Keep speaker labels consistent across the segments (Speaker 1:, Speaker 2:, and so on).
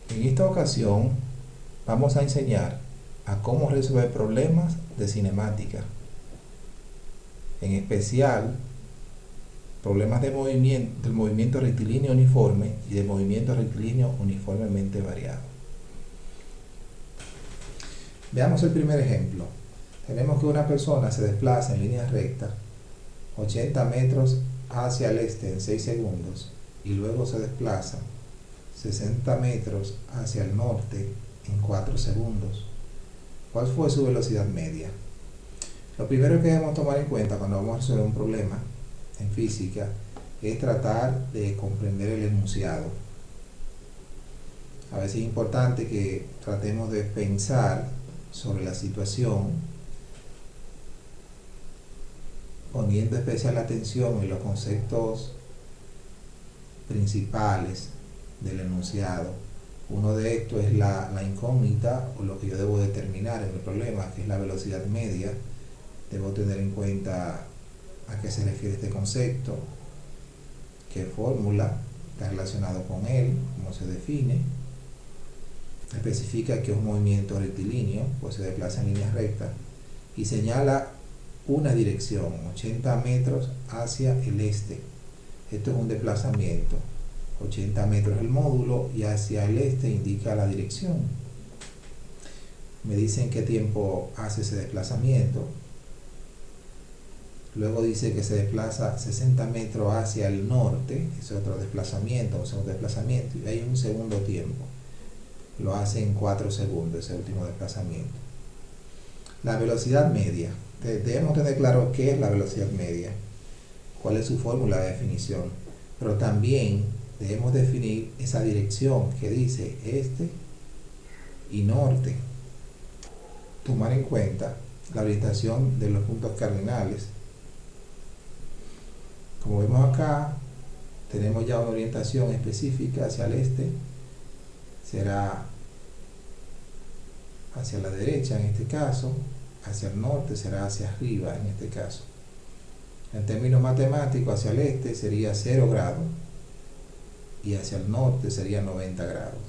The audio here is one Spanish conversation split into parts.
Speaker 1: En esta ocasión vamos a enseñar a cómo resolver problemas de cinemática, en especial problemas de movimiento, del movimiento rectilíneo uniforme y del movimiento rectilíneo uniformemente variado. Veamos el primer ejemplo. Tenemos que una persona se desplaza en línea recta 80 metros hacia el este en 6 segundos y luego se desplaza 60 metros hacia el norte en 4 segundos. ¿Cuál fue su velocidad media? Lo primero que debemos tomar en cuenta cuando vamos a resolver un problema en física es tratar de comprender el enunciado. A veces es importante que tratemos de pensar sobre la situación, poniendo especial atención en los conceptos principales del enunciado. Uno de estos es la incógnita o lo que yo debo determinar en el problema, que es la velocidad media. Debo tener en cuenta a qué se refiere este concepto, qué fórmula está relacionado con él, cómo se define. Especifica que es un movimiento rectilíneo, pues se desplaza en línea recta, y señala una dirección, 80 metros hacia el este. Esto es un desplazamiento. 80 metros el módulo y hacia el este indica la dirección. Me dicen qué tiempo hace ese desplazamiento. Luego dice que se desplaza 60 metros hacia el norte, es otro desplazamiento, y hay un segundo tiempo. Lo hace en 4 segundos ese último desplazamiento. La velocidad media. Debemos tener claro qué es la velocidad media, cuál es su fórmula de definición, pero también debemos definir esa dirección que dice este y norte. Tomar en cuenta la orientación de los puntos cardinales. Como vemos acá, tenemos ya una orientación específica hacia el este, será hacia la derecha en este caso, hacia el norte será hacia arriba en este caso. En términos matemáticos, hacia el este sería 0 grados y hacia el norte sería 90 grados.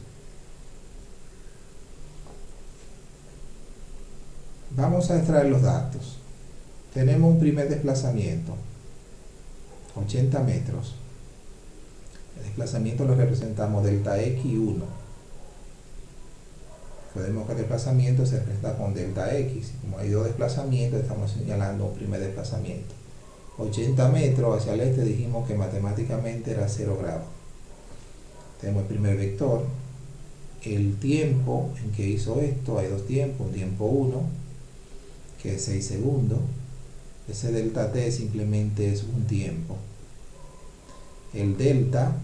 Speaker 1: Vamos a extraer los datos. Tenemos un primer desplazamiento, 80 metros. El desplazamiento lo representamos delta x1. Podemos que el desplazamiento se representa con delta x. Como hay dos desplazamientos, estamos señalando un primer desplazamiento. 80 metros hacia el este dijimos que matemáticamente era 0 grados. Tenemos el primer vector. El tiempo en que hizo esto, hay dos tiempos, un tiempo 1, que es 6 segundos. Ese delta t simplemente es un tiempo. El delta,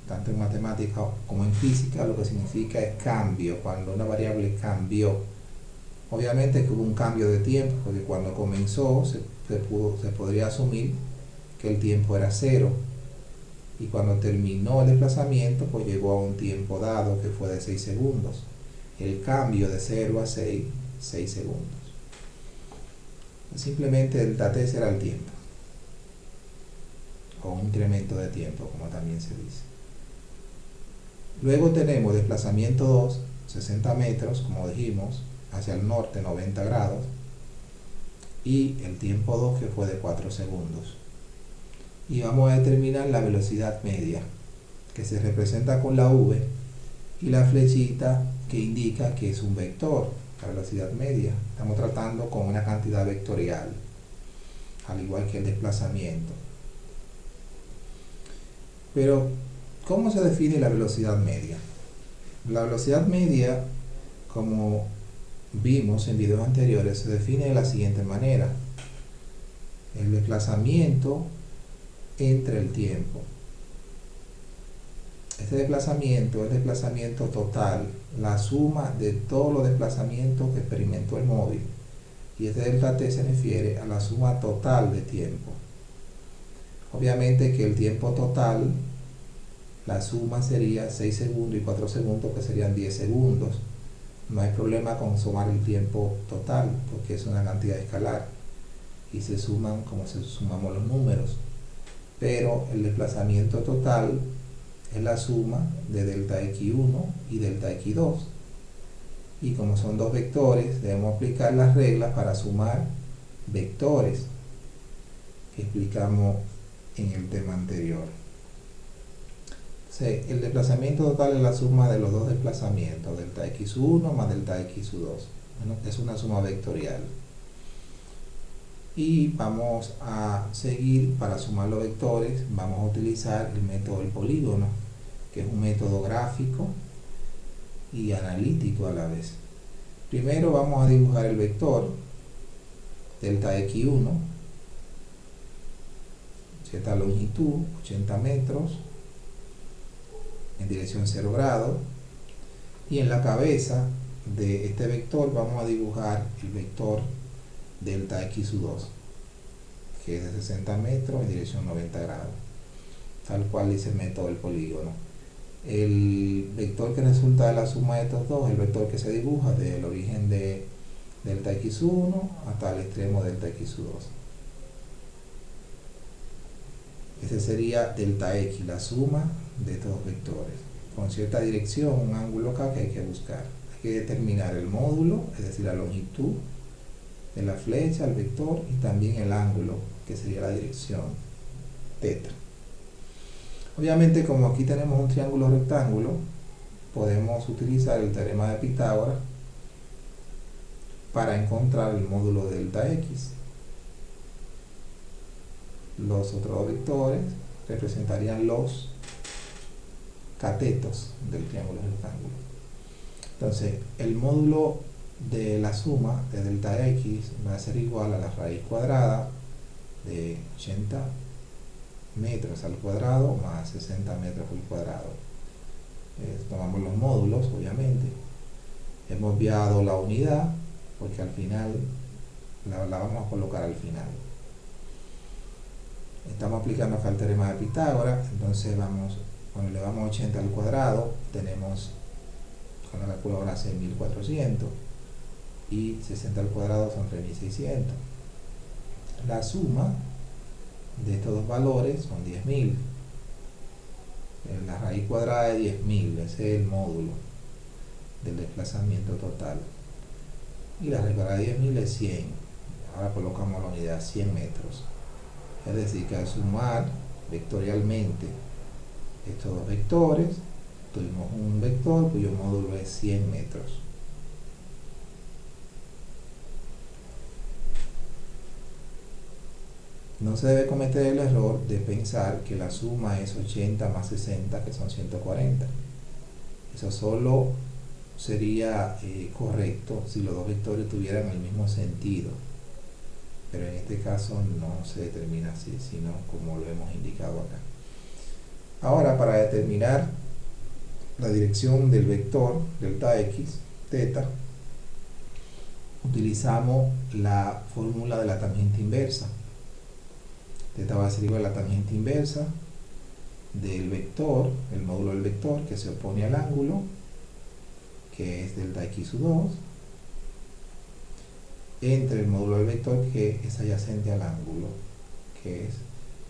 Speaker 1: tanto en matemática como en física, lo que significa es cambio, cuando una variable cambió. Obviamente que hubo un cambio de tiempo, porque cuando comenzó se podría asumir que el tiempo era 0, y cuando terminó el desplazamiento pues llegó a un tiempo dado que fue de 6 segundos. El cambio de 0 a 6 segundos. Simplemente delta t será el tiempo, o un incremento de tiempo, como también se dice. Luego tenemos desplazamiento 2, 60 metros, como dijimos, hacia el norte 90 grados, y el tiempo 2 que fue de 4 segundos. Y vamos a determinar la velocidad media, que se representa con la v y la flechita que indica que es un vector, la velocidad media. Estamos tratando con una cantidad vectorial, al igual que el desplazamiento. Pero, ¿cómo se define la velocidad media? La velocidad media, como vimos en videos anteriores, se define de la siguiente manera: el desplazamiento entre el tiempo. Este desplazamiento es el desplazamiento total, la suma de todos los desplazamientos que experimentó el móvil, y este delta t se refiere a la suma total de tiempo. Obviamente que el tiempo total, la suma sería 6 segundos y 4 segundos, que serían 10 segundos. No hay problema con sumar el tiempo total, porque es una cantidad escalar y se suman como se sumamos los números. Pero el desplazamiento total es la suma de delta x1 y delta x2. Y como son dos vectores, debemos aplicar las reglas para sumar vectores que explicamos en el tema anterior. Entonces, el desplazamiento total es la suma de los dos desplazamientos, delta x1 más delta x2. Bueno, es una suma vectorial. Y vamos a seguir, para sumar los vectores, vamos a utilizar el método del polígono, que es un método gráfico y analítico a la vez. Primero vamos a dibujar el vector delta x1, cierta longitud, 80 metros, en dirección 0 grados, y en la cabeza de este vector vamos a dibujar el vector delta x2, que es de 60 metros en dirección 90 grados, tal cual dice el método del polígono. El vector que resulta de la suma de estos dos es el vector que se dibuja desde el origen de delta x1 hasta el extremo delta x2. Ese sería delta x, la suma de estos dos vectores, con cierta dirección, un ángulo acá que hay que buscar. Hay que determinar el módulo, es decir, la longitud de la flecha, el vector, y también el ángulo, que sería la dirección θ. Obviamente, como aquí tenemos un triángulo rectángulo, podemos utilizar el teorema de Pitágoras para encontrar el módulo de delta x. Los otros vectores representarían los catetos del triángulo rectángulo. Entonces, el módulo de la suma de delta x va a ser igual a la raíz cuadrada de 80 metros al cuadrado más 60 metros al cuadrado. Tomamos los módulos, obviamente. Hemos obviado la unidad porque al final la vamos a colocar al final. Estamos aplicando acá el teorema de Pitágoras. Entonces cuando le damos 80 al cuadrado, tenemos con la calculadora 6.400 y 60 al cuadrado son 3.600. La suma de estos dos valores son 10.000. La raíz cuadrada de 10.000, ese es el módulo del desplazamiento total. Y la raíz cuadrada de 10.000 es 100. Ahora colocamos la unidad 100 metros. Es decir, que al sumar vectorialmente estos dos vectores, tuvimos un vector cuyo módulo es 100 metros. No se debe cometer el error de pensar que la suma es 80 más 60, que son 140. Eso solo sería correcto si los dos vectores tuvieran el mismo sentido. Pero en este caso no se determina así, sino como lo hemos indicado acá. Ahora, para determinar la dirección del vector delta x, θ, utilizamos la fórmula de la tangente inversa. Θ va a ser igual a la tangente inversa del vector, el módulo del vector que se opone al ángulo, que es delta x2, entre el módulo del vector que es adyacente al ángulo, que es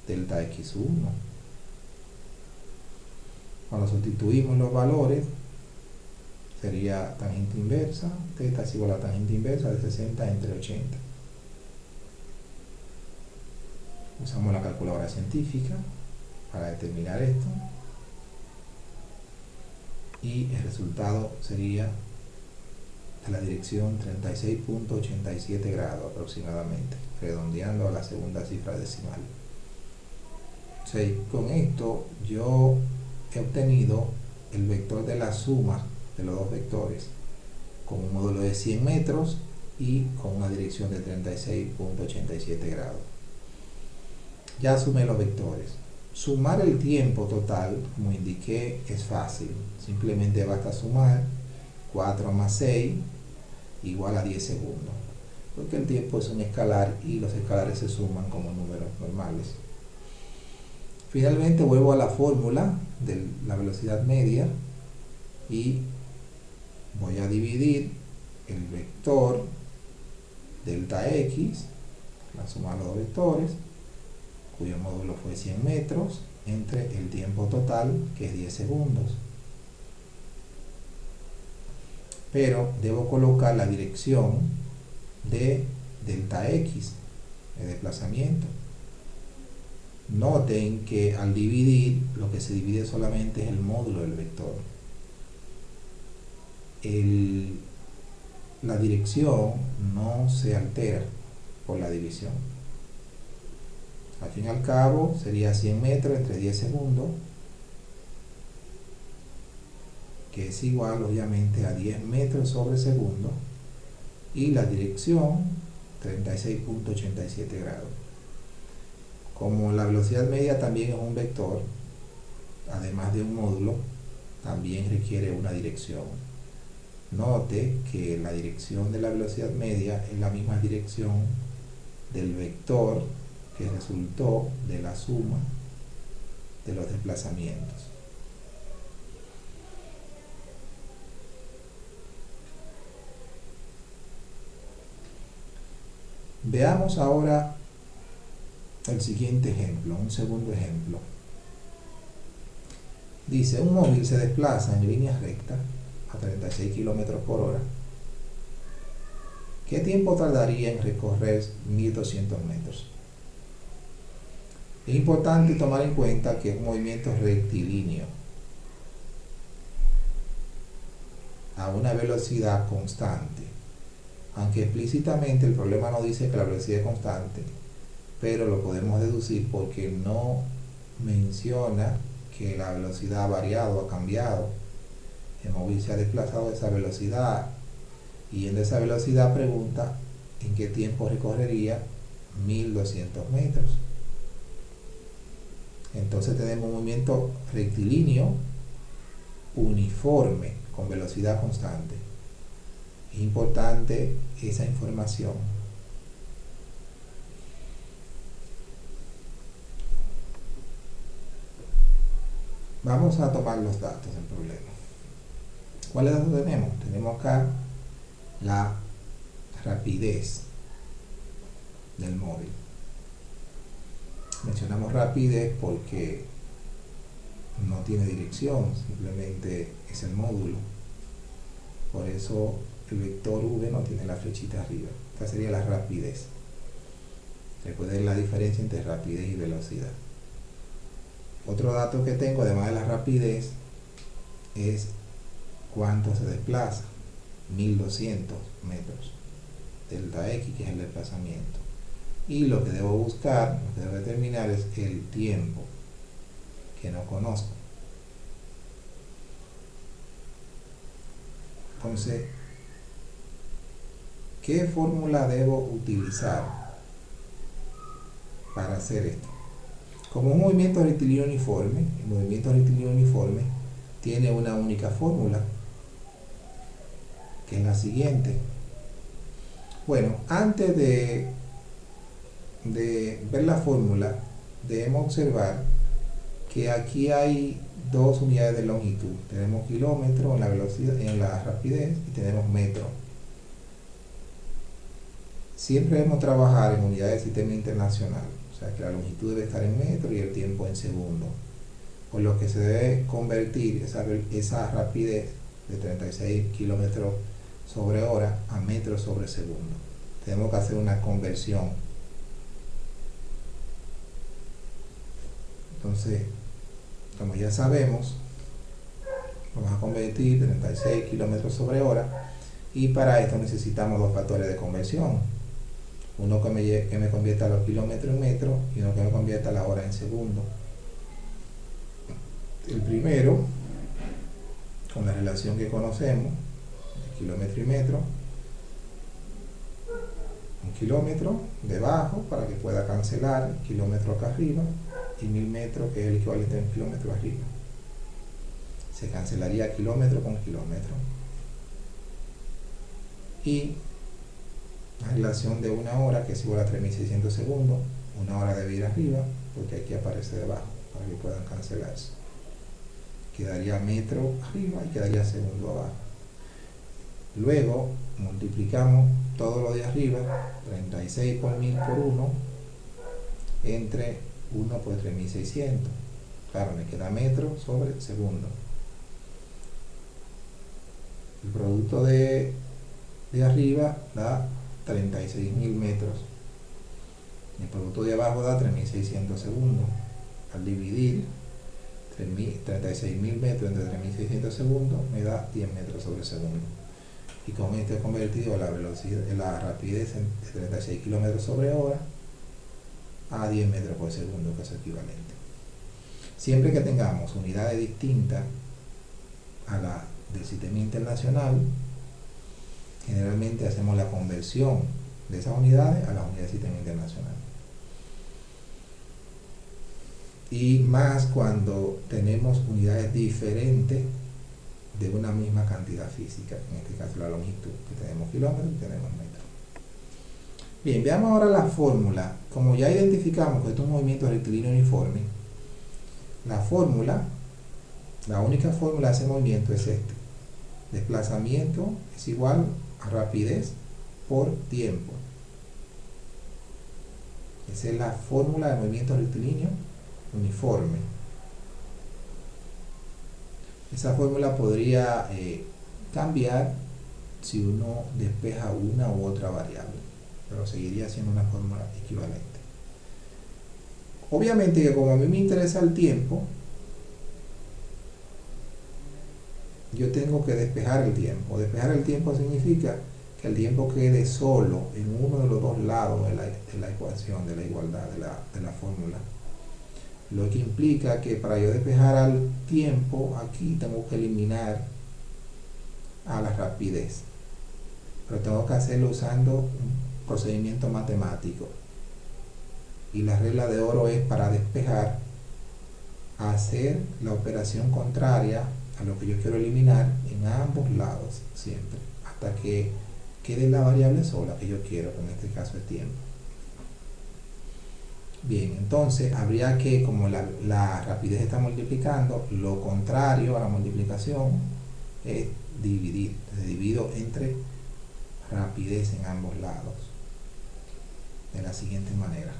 Speaker 1: delta x1. Cuando sustituimos los valores, sería tangente inversa, θ es igual a la tangente inversa de 60 entre 80. Usamos la calculadora científica para determinar esto y el resultado sería de la dirección 36.87 grados aproximadamente, redondeando a la segunda cifra decimal. Con esto yo he obtenido el vector de la suma de los dos vectores con un módulo de 100 metros y con una dirección de 36.87 grados. Ya sumé los vectores. Sumar el tiempo total, como indiqué, es fácil. Simplemente basta sumar 4 más 6 igual a 10 segundos. Porque el tiempo es un escalar y los escalares se suman como números normales. Finalmente vuelvo a la fórmula de la velocidad media y voy a dividir el vector delta x, la suma de los dos vectores, cuyo módulo fue 100 metros, entre el tiempo total, que es 10 segundos. Pero debo colocar la dirección de delta x, el desplazamiento. Noten que al dividir, lo que se divide solamente es el módulo del vector. La dirección no se altera por la división. Al fin y al cabo sería 100 metros entre 10 segundos, que es igual obviamente a 10 metros sobre segundo, y la dirección 36.87 grados. Como la velocidad media también es un vector, además de un módulo, también requiere una dirección. Note que la dirección de la velocidad media es la misma dirección del vector que resultó de la suma de los desplazamientos. Veamos ahora el siguiente ejemplo, un segundo ejemplo. Dice, un móvil se desplaza en línea recta a 36 km por hora. ¿Qué tiempo tardaría en recorrer 1200 metros? Es importante tomar en cuenta que es un movimiento rectilíneo a una velocidad constante, aunque explícitamente el problema no dice que la velocidad es constante, pero lo podemos deducir porque no menciona que la velocidad ha variado, ha cambiado. El móvil se ha desplazado a esa velocidad, y en esa velocidad pregunta en qué tiempo recorrería 1200 metros. Entonces tenemos un movimiento rectilíneo uniforme con velocidad constante. Es importante esa información. Vamos a tomar los datos del problema. ¿Cuáles datos tenemos? Tenemos acá la rapidez del móvil. Mencionamos rapidez porque no tiene dirección, simplemente es el módulo. Por eso el vector v no tiene la flechita arriba. Esta sería la rapidez. Recuerden la diferencia entre rapidez y velocidad. Otro dato que tengo, además de la rapidez, es cuánto se desplaza. 1200 metros. Delta x, que es el desplazamiento. Y lo que debo buscar, lo que debo determinar es el tiempo, que no conozco. Entonces, ¿qué fórmula debo utilizar para hacer esto? Como un movimiento rectilíneo uniforme, el movimiento rectilíneo uniforme tiene una única fórmula, que es la siguiente. Bueno, antes de ver la fórmula, debemos observar que aquí hay dos unidades de longitud. Tenemos kilómetro en la velocidad, en la rapidez, y tenemos metro. Siempre debemos trabajar en unidades de sistema internacional, o sea que la longitud debe estar en metro y el tiempo en segundo, por lo que se debe convertir esa rapidez de 36 kilómetros sobre hora a metros sobre segundo. Tenemos que hacer una conversión. Entonces, como ya sabemos, vamos a convertir 36 kilómetros sobre hora, y para esto necesitamos dos factores de conversión. Uno que me convierta los kilómetros en metros y uno que me convierta la hora en segundo. El primero, con la relación que conocemos, de kilómetro y metro, un kilómetro debajo para que pueda cancelar el kilómetro acá arriba, y 1000 metros, que es el equivalente a un kilómetro arriba. Se cancelaría kilómetro con kilómetro. Y la relación de una hora, que es igual a 3600 segundos, una hora debe ir arriba porque aquí aparece debajo para que puedan cancelarse. Quedaría metro arriba y quedaría segundo abajo. Luego multiplicamos todo lo de arriba, 36 por 1000 por 1, entre 1 por 3600. Claro, me queda metro sobre segundo. El producto de arriba da 36.000 metros. El producto de abajo da 3.600 segundos. Al dividir 36.000 metros entre 3.600 segundos me da 10 metros sobre segundo. Y con esto he convertido la velocidad, la rapidez de 36 kilómetros sobre hora a 10 metros por segundo, que es equivalente. Siempre que tengamos unidades distintas a la del sistema internacional, generalmente hacemos la conversión de esas unidades a las unidades del sistema internacional. Y más cuando tenemos unidades diferentes de una misma cantidad física, en este caso la longitud, que tenemos kilómetros y tenemos metros. Bien, veamos ahora la fórmula. Como ya identificamos que esto es un movimiento rectilíneo uniforme, la única fórmula de ese movimiento es este: desplazamiento es igual a rapidez por tiempo. Esa es la fórmula de movimiento rectilíneo uniforme. Esa fórmula podría cambiar si uno despeja una u otra variable, pero seguiría siendo una fórmula equivalente. Obviamente que como a mí me interesa el tiempo, yo tengo que despejar el tiempo. Despejar el tiempo significa que el tiempo quede solo en uno de los dos lados de la ecuación, de la igualdad, de la fórmula. Lo que implica que para yo despejar al tiempo, aquí tengo que eliminar a la rapidez. Pero tengo que hacerlo usando un procedimiento matemático. Y la regla de oro es, para despejar, hacer la operación contraria a lo que yo quiero eliminar en ambos lados, siempre, hasta que quede la variable sola que yo quiero, que en este caso es tiempo. Bien, entonces habría que, como la rapidez está multiplicando, lo contrario a la multiplicación es dividir. Entonces divido entre rapidez en ambos lados de la siguiente manera.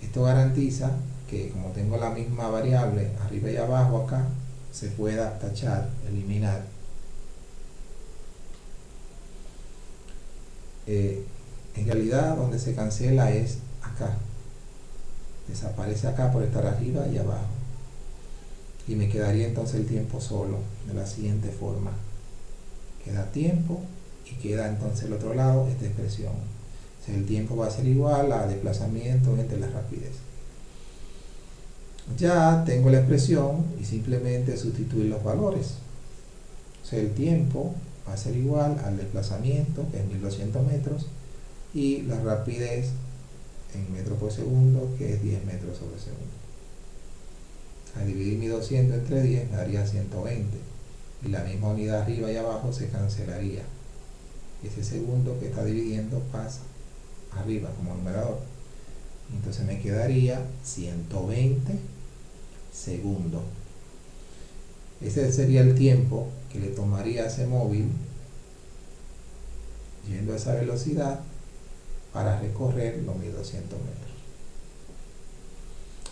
Speaker 1: Esto garantiza que, como tengo la misma variable arriba y abajo acá, se pueda tachar, eliminar. En realidad donde se cancela es acá. Desaparece acá por estar arriba y abajo. Y me quedaría entonces el tiempo solo, de la siguiente forma. Queda tiempo y queda entonces el otro lado esta expresión. O sea, el tiempo va a ser igual a desplazamiento entre la rapidez. Ya tengo la expresión y simplemente sustituir los valores. O sea, el tiempo va a ser igual al desplazamiento, que es 1200 metros, y la rapidez en metros por segundo, que es 10 metros sobre segundo. Al dividir 1200 entre 10 me daría 120, y la misma unidad arriba y abajo se cancelaría. Ese segundo que está dividiendo pasa arriba como numerador. Entonces me quedaría 120 segundos. Ese sería el tiempo que le tomaría a ese móvil, yendo a esa velocidad, para recorrer los 1200 metros.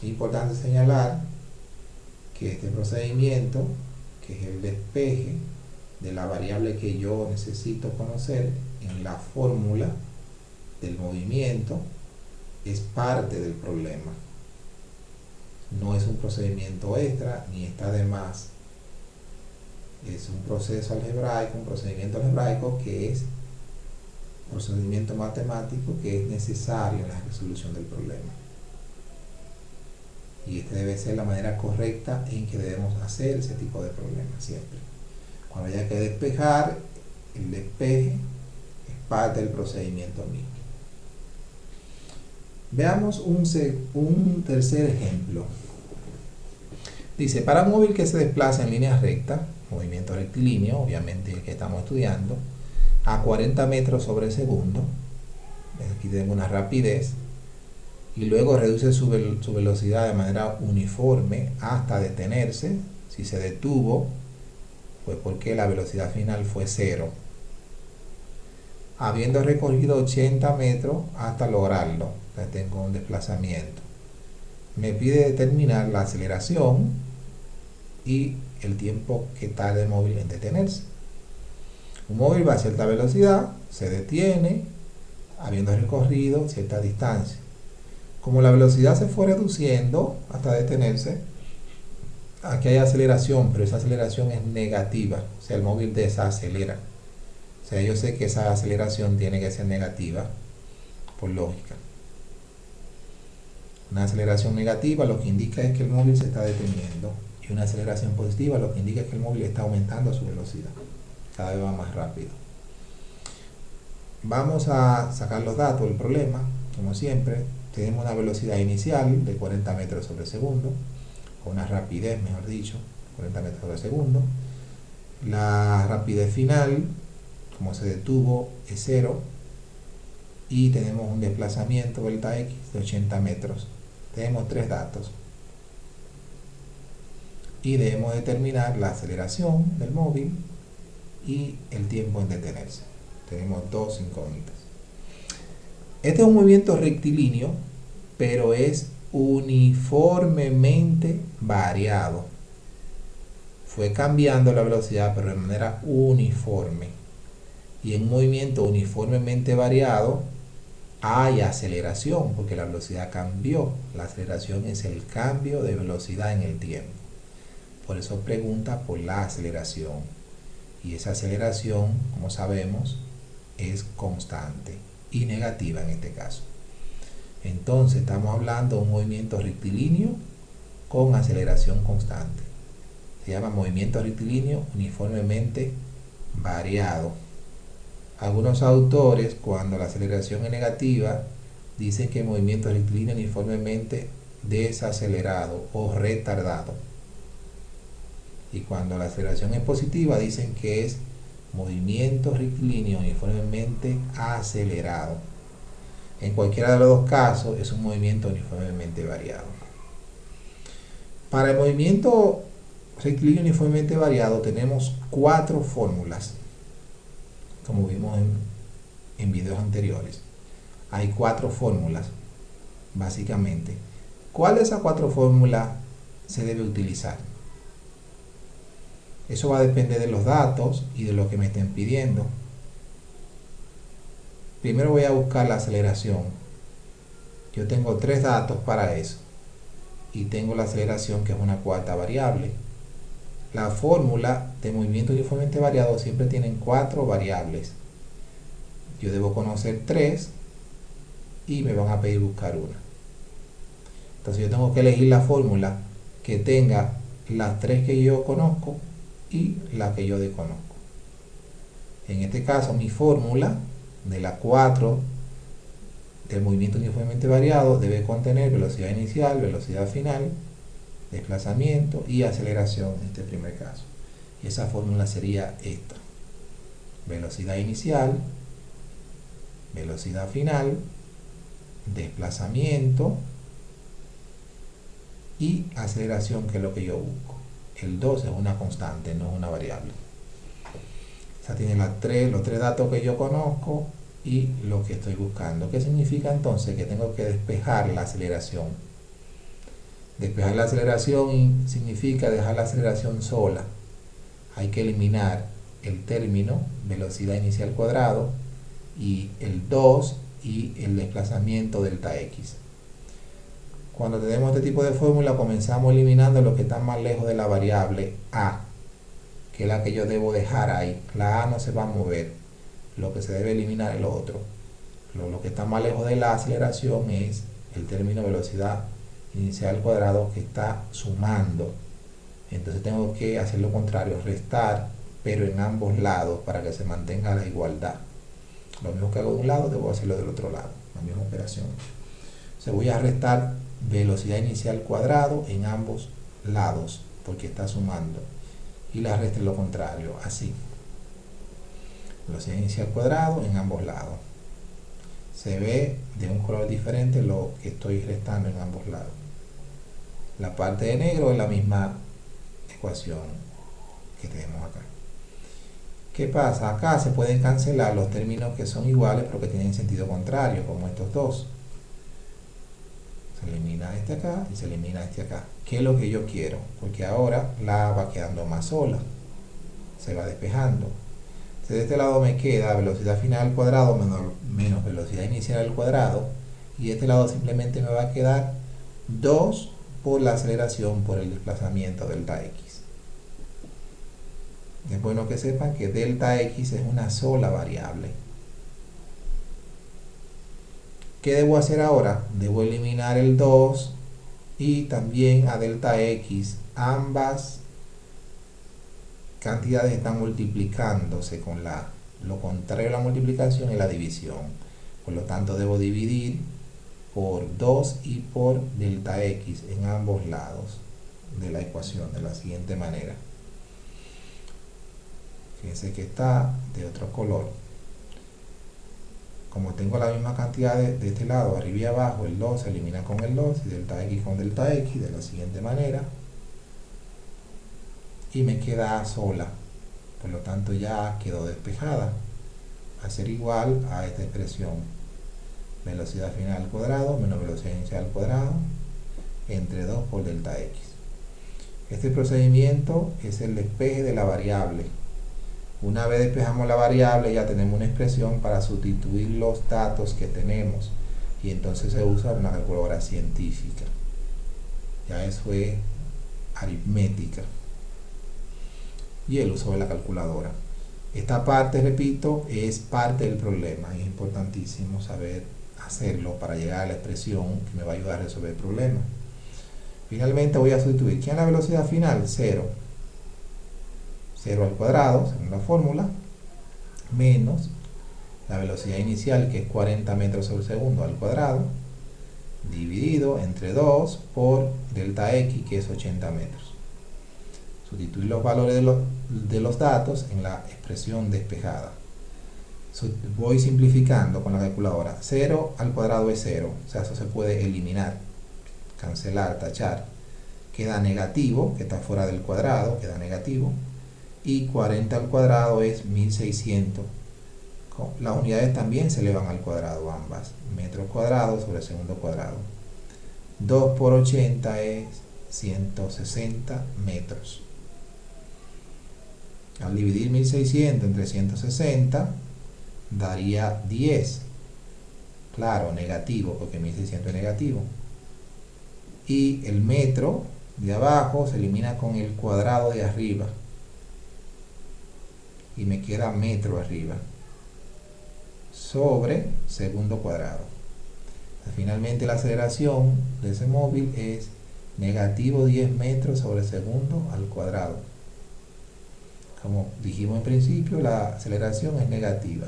Speaker 1: Es importante señalar que este procedimiento, que es el despeje de la variable que yo necesito conocer en la fórmula del movimiento, es parte del problema. No es un procedimiento extra ni está de más. Es un proceso algebraico, un procedimiento algebraico que es procedimiento matemático que es necesario en la resolución del problema. Y esta debe ser la manera correcta en que debemos hacer ese tipo de problemas siempre. Cuando haya que despejar, el despeje es parte del procedimiento mismo. Veamos un tercer ejemplo. Dice, para un móvil que se desplaza en línea recta, movimiento rectilíneo, obviamente el que estamos estudiando, a 40 metros sobre segundo, aquí tengo una rapidez, y luego reduce su velocidad de manera uniforme hasta detenerse. Si se detuvo, fue porque la velocidad final fue 0, habiendo recorrido 80 metros hasta lograrlo. Entonces tengo un desplazamiento. me pide determinar la aceleración y el tiempo que tarda el móvil en detenerse. Un móvil va a cierta velocidad, se detiene, habiendo recorrido cierta distancia. Como la velocidad se fue reduciendo hasta detenerse, aquí hay aceleración, pero esa aceleración es negativa, o sea, el móvil desacelera. O sea, yo sé que esa aceleración tiene que ser negativa, por lógica. Una aceleración negativa lo que indica es que el móvil se está deteniendo, y una aceleración positiva lo que indica es que el móvil está aumentando su velocidad, cada vez va más rápido. Vamos a sacar los datos del problema, como siempre. Tenemos una velocidad inicial de 40 metros sobre segundo, o una rapidez, mejor dicho, 40 metros sobre segundo. La rapidez final, como se detuvo, es 0, y tenemos un desplazamiento delta x de 80 metros. Tenemos tres datos y debemos determinar la aceleración del móvil y el tiempo en detenerse. Tenemos dos incógnitas. Este es un movimiento rectilíneo, pero es uniformemente variado. Fue cambiando la velocidad, pero de manera uniforme. Y en un movimiento uniformemente variado hay aceleración, porque la velocidad cambió. La aceleración es el cambio de velocidad en el tiempo. Por eso pregunta por la aceleración. Y esa aceleración, como sabemos, es constante y negativa en este caso. Entonces estamos hablando de un movimiento rectilíneo con aceleración constante. Se llama movimiento rectilíneo uniformemente variado. Algunos autores, cuando la aceleración es negativa, dicen que el movimiento rectilíneo uniformemente desacelerado o retardado. Y cuando la aceleración es positiva, dicen que es movimiento rectilíneo uniformemente acelerado. En cualquiera de los dos casos es un movimiento uniformemente variado. Para el movimiento rectilíneo uniformemente variado tenemos cuatro fórmulas, como vimos en videos anteriores. Hay cuatro fórmulas, básicamente. ¿Cuál de esas cuatro fórmulas se debe utilizar? Eso va a depender de los datos y de lo que me estén pidiendo. Primero voy a buscar la aceleración. Yo tengo tres datos para eso. Y tengo la aceleración, que es una cuarta variable. La fórmula de movimiento uniformemente variado siempre tienen cuatro variables. Yo debo conocer tres y me van a pedir buscar una. Entonces yo tengo que elegir la fórmula que tenga las tres que yo conozco y la que yo desconozco. En este caso, mi fórmula de la 4 del movimiento uniformemente variado debe contener velocidad inicial, velocidad final, desplazamiento y aceleración en este primer caso. Y esa fórmula sería esta: velocidad inicial, velocidad final, desplazamiento y aceleración, que es lo que yo busco. El 2 es una constante, no es una variable. Esa tiene los tres datos que yo conozco y lo que estoy buscando. ¿Qué significa entonces? Que tengo que despejar la aceleración. Despejar la aceleración significa dejar la aceleración sola. Hay que eliminar el término velocidad inicial cuadrado y el 2 y el desplazamiento delta x. Cuando tenemos este tipo de fórmula, comenzamos eliminando lo que está más lejos de la variable a, que es la que yo debo dejar ahí. La a no se va a mover, lo que se debe eliminar es lo otro. Lo que está más lejos de la aceleración es el término velocidad inicial cuadrado, que está sumando. Entonces tengo que hacer lo contrario, restar, pero en ambos lados, para que se mantenga la igualdad. Lo mismo que hago de un lado, debo hacerlo del otro lado, la misma operación. Se voy a restar velocidad inicial cuadrado en ambos lados, porque está sumando, y la resta es lo contrario, así. Velocidad inicial cuadrado en ambos lados. Se ve de un color diferente lo que estoy restando en ambos lados. La parte de negro es la misma ecuación que tenemos acá. ¿Qué pasa? Acá se pueden cancelar los términos que son iguales pero que tienen sentido contrario, como estos dos. Se elimina este acá y se elimina este acá. ¿Qué es lo que yo quiero? Porque ahora la va quedando más sola, se va despejando. Entonces de este lado me queda velocidad final al cuadrado menos velocidad inicial al cuadrado, y de este lado simplemente me va a quedar 2 por la aceleración por el desplazamiento delta x. Es bueno que sepan que delta x es una sola variable. ¿Qué debo hacer ahora? Debo eliminar el 2 y también a delta x. Ambas cantidades están multiplicándose con lo contrario a la multiplicación es la división. Por lo tanto debo dividir por 2 y por delta x en ambos lados de la ecuación de la siguiente manera. Fíjense que está de otro color. Como tengo la misma cantidad de este lado, arriba y abajo, el 2 se elimina con el 2 y delta x con delta x de la siguiente manera. Y me queda sola. Por lo tanto ya quedó despejada. Va a ser igual a esta expresión. Velocidad final al cuadrado menos velocidad inicial al cuadrado entre 2 por delta x. Este procedimiento es el despeje de la variable. Una vez despejamos la variable ya tenemos una expresión para sustituir los datos que tenemos y entonces se usa una calculadora científica. Ya eso es aritmética y el uso de la calculadora. Esta parte, repito, es parte del problema. Es importantísimo saber hacerlo para llegar a la expresión que me va a ayudar a resolver el problema. Finalmente voy a sustituir. ¿Qué es la velocidad final? 0. 0 al cuadrado, según la fórmula, menos la velocidad inicial, que es 40 metros sobre segundo al cuadrado, dividido entre 2 por delta x, que es 80 metros. Sustituir los valores de los datos en la expresión despejada. Voy simplificando con la calculadora. 0 al cuadrado es 0, o sea, eso se puede eliminar, cancelar, tachar. Queda negativo, que está fuera del cuadrado, queda negativo. Y 40 al cuadrado es 1600. Las unidades también se elevan al cuadrado, ambas. Metros cuadrados sobre segundo cuadrado. 2 por 80 es 160 metros. Al dividir 1600 entre 160 daría 10. Claro, negativo, porque 1600 es negativo. Y el metro de abajo se elimina con el cuadrado de arriba. Y me queda metro arriba. Sobre segundo cuadrado. Finalmente la aceleración de ese móvil es negativo 10 metros sobre segundo al cuadrado. Como dijimos en principio, la aceleración es negativa.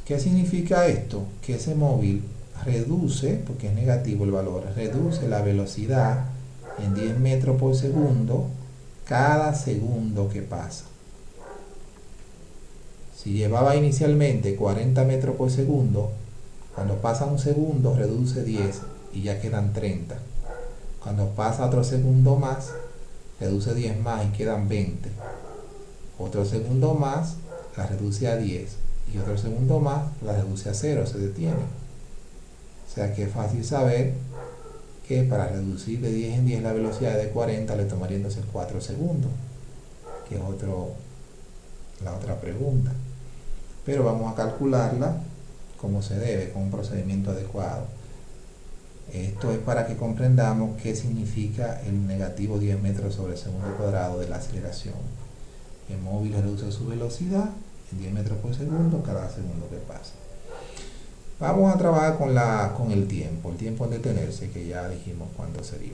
Speaker 1: ¿Qué significa esto? Que ese móvil reduce, porque es negativo el valor, reduce la velocidad en 10 metros por segundo cada segundo que pasa. Si llevaba inicialmente 40 metros por segundo, cuando pasa un segundo reduce 10 y ya quedan 30. Cuando pasa otro segundo más, reduce 10 más y quedan 20. Otro segundo más, la reduce a 10. Y otro segundo más, la reduce a 0, se detiene. O sea que es fácil saber que para reducir de 10 en 10 la velocidad de 40 le tomaría entonces 4 segundos. Que es la otra pregunta. Pero vamos a calcularla como se debe, con un procedimiento adecuado. Esto es para que comprendamos qué significa el negativo 10 metros sobre segundo cuadrado de la aceleración. El móvil reduce su velocidad en 10 metros por segundo cada segundo que pasa. Vamos a trabajar con el tiempo en detenerse, que ya dijimos cuánto sería.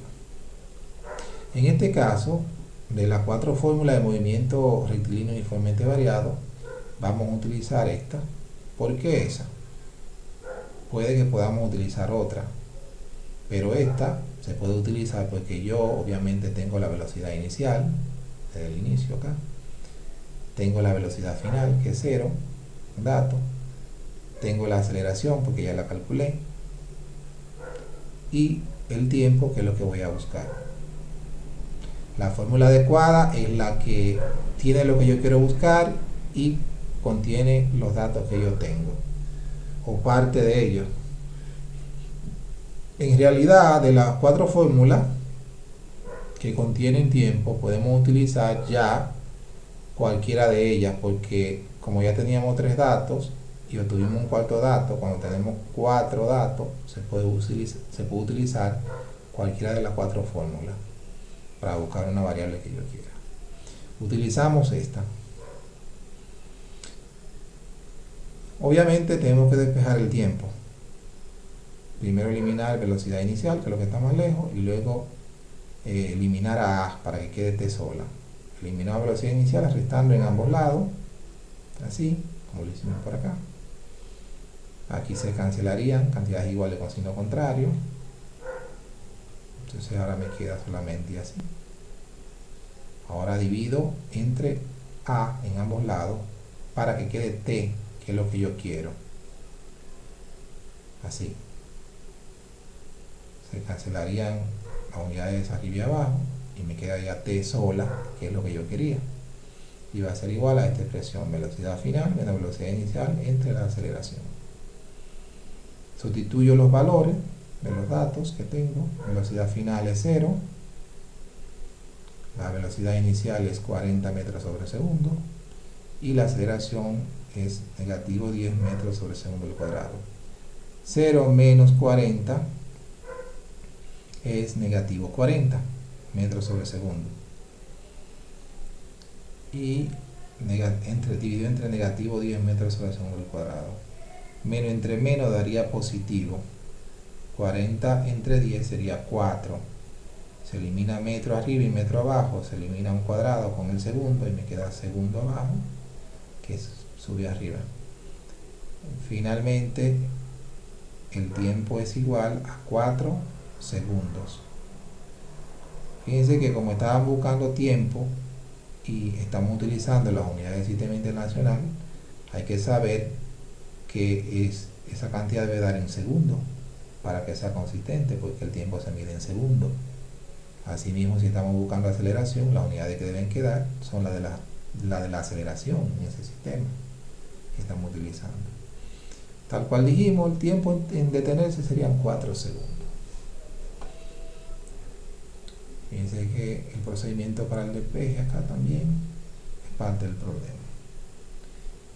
Speaker 1: En este caso, de las 4 fórmulas de movimiento rectilíneo uniformemente variado, vamos a utilizar esta. ¿Por qué esa? Puede que podamos utilizar otra, pero esta se puede utilizar porque yo obviamente tengo la velocidad inicial desde el inicio acá, tengo la velocidad final que es 0, dato, tengo la aceleración porque ya la calculé, y el tiempo, que es lo que voy a buscar. La fórmula adecuada es la que tiene lo que yo quiero buscar y contiene los datos que yo tengo, o parte de ellos. En realidad, de las 4 fórmulas que contienen tiempo, podemos utilizar ya cualquiera de ellas, porque como ya teníamos 3 datos y obtuvimos un cuarto dato, cuando tenemos 4 datos, se puede utilizar cualquiera de las 4 fórmulas para buscar una variable que yo quiera. Utilizamos esta. Obviamente tenemos que despejar el tiempo. Primero eliminar velocidad inicial, que es lo que está más lejos, y luego eliminar a A para que quede T sola. Eliminamos velocidad inicial restando en ambos lados, así como lo hicimos por acá. Aquí se cancelarían cantidades iguales con signo contrario. Entonces ahora me queda solamente así. Ahora divido entre A en ambos lados para que quede T, que es lo que yo quiero. Así. Se cancelarían las unidades arriba y abajo y me quedaría T sola, que es lo que yo quería. Y va a ser igual a esta expresión, velocidad final menos velocidad inicial entre la aceleración. Sustituyo los valores de los datos que tengo. Velocidad final es 0. La velocidad inicial es 40 metros sobre segundo. Y la aceleración es negativo 10 metros sobre segundo al cuadrado. 0 menos 40 es negativo 40 metros sobre segundo. Y dividido entre negativo 10 metros sobre segundo al cuadrado. Menos entre menos daría positivo. 40 entre 10 sería 4. Se elimina metro arriba y metro abajo. Se elimina un cuadrado con el segundo y me queda segundo abajo, que sube arriba. Finalmente, el tiempo es igual a 4 segundos. Fíjense que como estaban buscando tiempo y estamos utilizando las unidades del sistema internacional, hay que saber que esa cantidad debe dar en segundos para que sea consistente, porque el tiempo se mide en segundos. Asimismo, si estamos buscando aceleración, las unidades que deben quedar son las de la aceleración en ese sistema que estamos utilizando. Tal cual dijimos, el tiempo en detenerse serían 4 segundos. Fíjense que el procedimiento para el despeje acá también es parte del problema.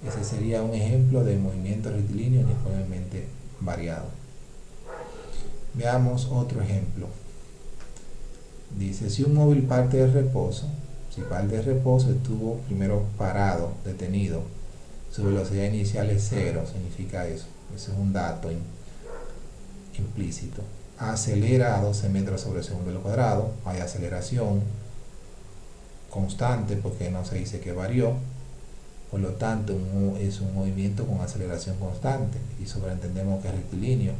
Speaker 1: Ese sería un ejemplo de movimiento rectilíneo uniformemente variado. Veamos otro ejemplo. Dice, si un móvil parte de reposo, estuvo primero parado, detenido, su velocidad inicial es 0, significa eso. Ese es un dato implícito. Acelera a 12 metros sobre segundo al cuadrado, hay aceleración constante porque no se dice que varió, por lo tanto es un movimiento con aceleración constante y sobreentendemos que es rectilíneo,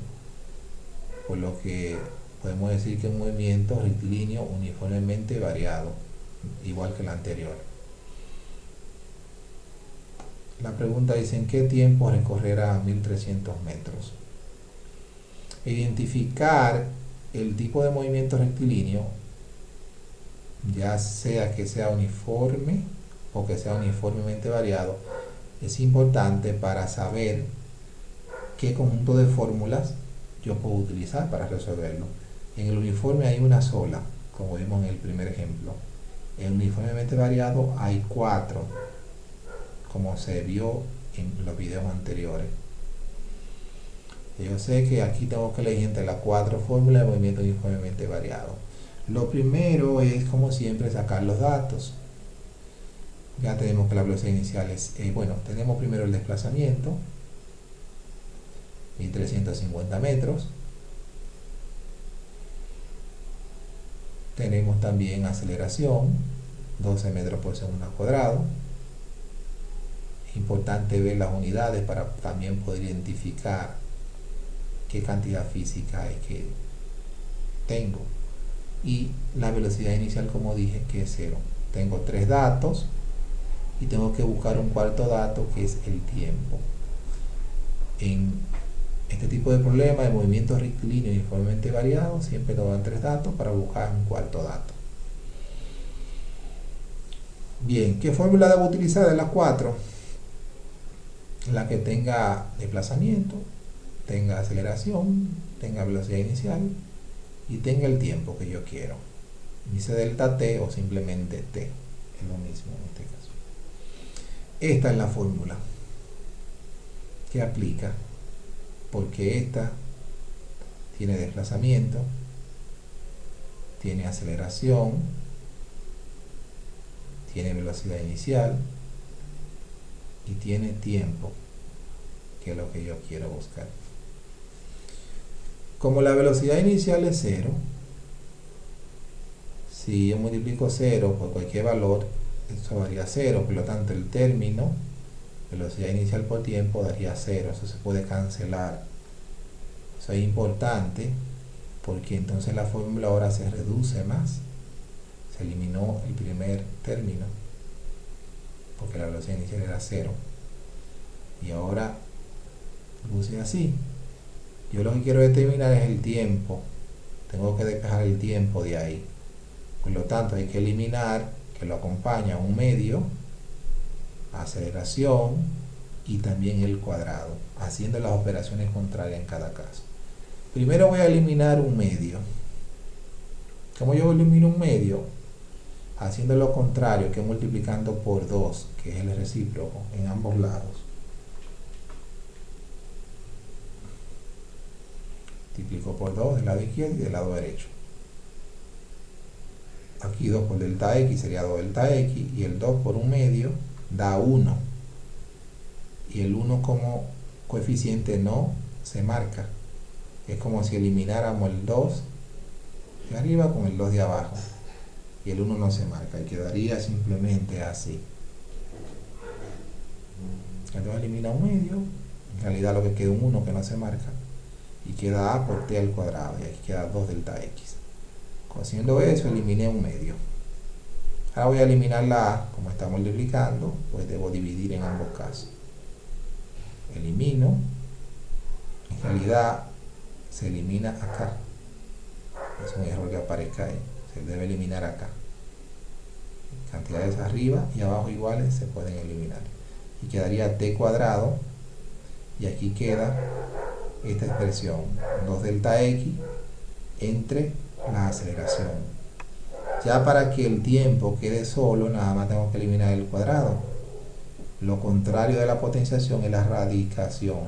Speaker 1: por lo que podemos decir que es un movimiento rectilíneo uniformemente variado, igual que el anterior. La pregunta dice, ¿en qué tiempo recorrerá 1300 metros? Identificar el tipo de movimiento rectilíneo, ya sea que sea uniforme o que sea uniformemente variado, es importante para saber qué conjunto de fórmulas yo puedo utilizar para resolverlo. En el uniforme hay una sola, como vimos en el primer ejemplo. En uniformemente variado hay 4, como se vio en los videos anteriores. Yo sé que aquí tengo que elegir entre las 4 fórmulas de movimiento uniformemente variado. Lo primero es, como siempre, sacar los datos. Ya tenemos que la velocidad inicial es, tenemos primero el desplazamiento, 1350 metros. Tenemos también aceleración, 12 metros por segundo al cuadrado. Es importante ver las unidades para también poder identificar qué cantidad física es que tengo. Y la velocidad inicial, como dije, que es 0. Tengo 3 datos y tengo que buscar un cuarto dato, que es el tiempo. En este tipo de problema de movimiento rectilíneo uniformemente variado, siempre nos dan 3 datos para buscar un cuarto dato. Bien, ¿qué fórmula debo utilizar de las 4? La que tenga desplazamiento, tenga aceleración, tenga velocidad inicial y tenga el tiempo que yo quiero. Dice delta t o simplemente t, es lo mismo en este caso. Esta es la fórmula que aplica, porque esta tiene desplazamiento, tiene aceleración, tiene velocidad inicial y tiene tiempo, que es lo que yo quiero buscar. Como la velocidad inicial es 0, si yo multiplico 0 por cualquier valor, eso daría 0, por lo tanto el término, velocidad inicial por tiempo, daría 0, eso se puede cancelar. Eso es importante, porque entonces la fórmula ahora se reduce más, se eliminó el primer término, porque la velocidad inicial era 0, y ahora luce así. Yo lo que quiero determinar es el tiempo, tengo que despejar el tiempo de ahí, por lo tanto hay que eliminar, que lo acompaña un medio, aceleración y también el cuadrado, haciendo las operaciones contrarias en cada caso. Primero voy a eliminar un medio. ¿Cómo yo elimino un medio? Haciendo lo contrario, que multiplicando por 2, que es el recíproco en ambos lados. Multiplico por 2 del lado izquierdo y del lado derecho. Aquí 2 por delta x sería 2 delta x, y el 2 por un medio da 1. Y el 1 como coeficiente no se marca. Es como si elimináramos el 2 de arriba con el 2 de abajo. Y el 1 no se marca, y quedaría simplemente así. Entonces elimina un medio, en realidad lo que queda es un 1 que no se marca, y queda a por t al cuadrado, y aquí queda 2 delta x. Haciendo eso, eliminé un medio. Ahora voy a eliminar la a, como está multiplicando, pues debo dividir en ambos casos. Elimino, en realidad se elimina acá. Es un error que aparezca ahí, se debe eliminar acá. Cantidades arriba y abajo iguales se pueden eliminar. Y quedaría t cuadrado, y aquí queda esta expresión, 2 delta x entre la aceleración. Ya para que el tiempo quede solo, nada más tengo que eliminar el cuadrado. Lo contrario de la potenciación es la radicación.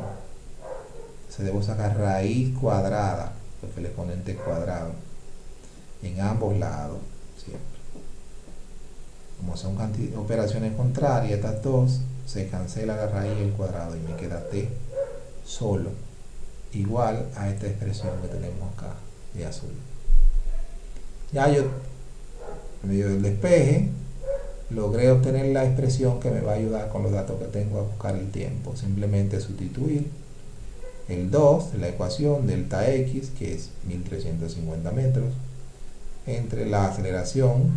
Speaker 1: Se debe sacar raíz cuadrada, porque el exponente cuadrado, en ambos lados, siempre. Como son operaciones contrarias, estas dos, se cancela la raíz y el cuadrado, y me queda t solo, igual a esta expresión que tenemos acá, de azul. Ya yo, en medio del despeje, logré obtener la expresión que me va a ayudar con los datos que tengo a buscar el tiempo. Simplemente sustituir el 2 de la ecuación delta x, que es 1350 metros, entre la aceleración,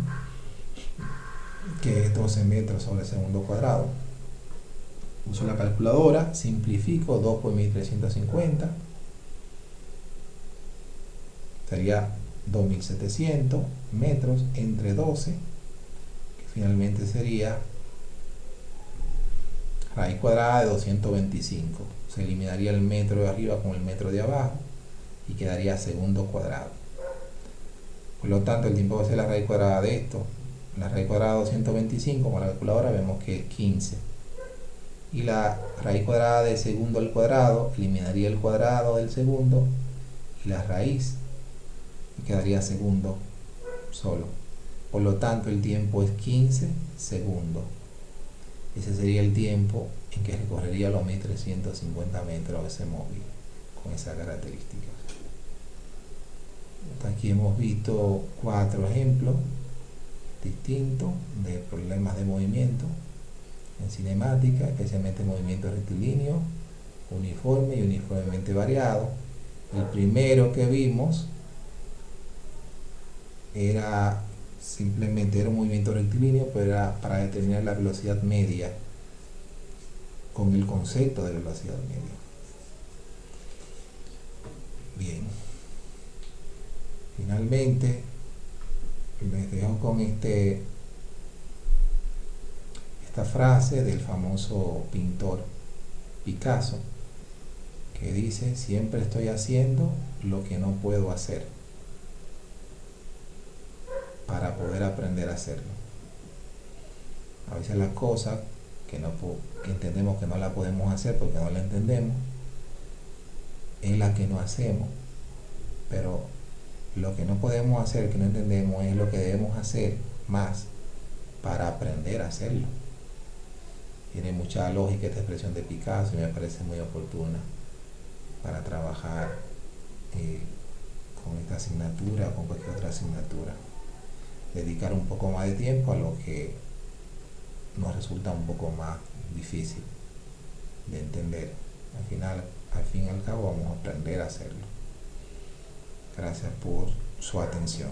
Speaker 1: que es 12 metros sobre segundo cuadrado. Uso la calculadora, simplifico 2 por 1350, sería 2700 metros entre 12, que finalmente sería raíz cuadrada de 225. Se eliminaría el metro de arriba con el metro de abajo y quedaría segundo cuadrado. Por lo tanto, el tiempo va a ser la raíz cuadrada de esto. La raíz cuadrada de 225 con la calculadora vemos que es 15. Y la raíz cuadrada de segundo al cuadrado eliminaría el cuadrado del segundo y la raíz, y quedaría segundo solo. Por lo tanto, el tiempo es 15 segundos. Ese sería el tiempo en que recorrería los 1350 metros ese móvil con esa característica. Hasta aquí hemos visto 4 ejemplos distintos de problemas de movimiento en cinemática, especialmente movimiento rectilíneo, uniforme y uniformemente variado. El primero que vimos era simplemente un movimiento rectilíneo, pero era para determinar la velocidad media con el concepto de velocidad media. Bien, finalmente les dejo con esta frase del famoso pintor Picasso, que dice: siempre estoy haciendo lo que no puedo hacer para poder aprender a hacerlo. A veces las cosas que entendemos que no la podemos hacer porque no la entendemos, es la que no hacemos. Pero lo que no podemos hacer, que no entendemos, es lo que debemos hacer más para aprender a hacerlo. Tiene mucha lógica esta expresión de Picasso y me parece muy oportuna para trabajar con esta asignatura o con cualquier otra asignatura. Dedicar un poco más de tiempo a lo que nos resulta un poco más difícil de entender. Al fin y al cabo vamos a aprender a hacerlo. Gracias por su atención.